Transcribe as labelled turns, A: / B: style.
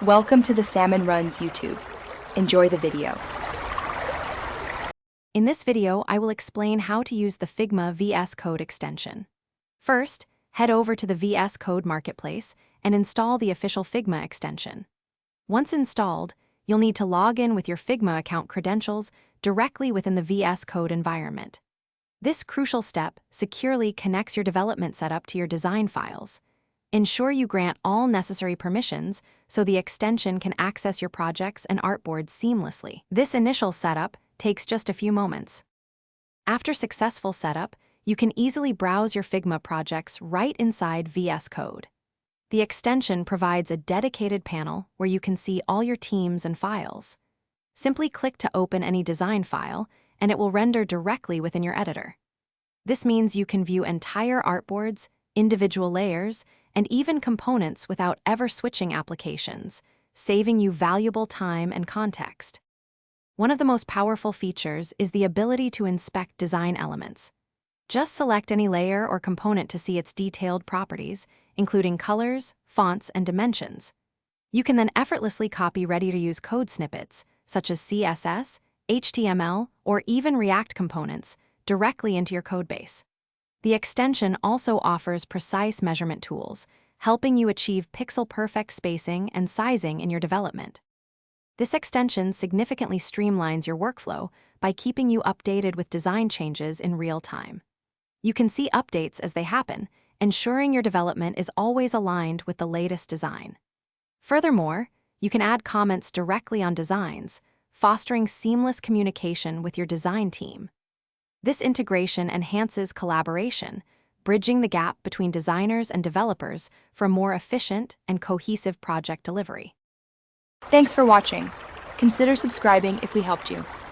A: Welcome to the Salmon Runs YouTube. Enjoy the video.
B: In this video, I will explain how to use the Figma VSCode extension. First, head over to the VSCode marketplace and install the official Figma extension. Once installed, you'll need to log in with your Figma account credentials directly within the VSCode environment. This crucial step securely connects your development setup to your design files. Ensure you grant all necessary permissions so the extension can access your projects and artboards seamlessly. This initial setup takes just a few moments. After successful setup, you can easily browse your Figma projects right inside VSCode. The extension provides a dedicated panel where you can see all your teams and files. Simply click to open any design file, and it will render directly within your editor. This means you can view entire artboards, individual layers, and even components without ever switching applications, saving you valuable time and context. One of the most powerful features is the ability to inspect design elements. Just select any layer or component to see its detailed properties, including colors, fonts, and dimensions. You can then effortlessly copy ready-to-use code snippets, such as CSS, HTML, or even React components, directly into your codebase. The extension also offers precise measurement tools, helping you achieve pixel-perfect spacing and sizing in your development. This extension significantly streamlines your workflow by keeping you updated with design changes in real time. You can see updates as they happen, ensuring your development is always aligned with the latest design. Furthermore, you can add comments directly on designs, fostering seamless communication with your design team. This integration enhances collaboration, bridging the gap between designers and developers for more efficient and cohesive project delivery.
A: Thanks for watching. Consider subscribing if we helped you.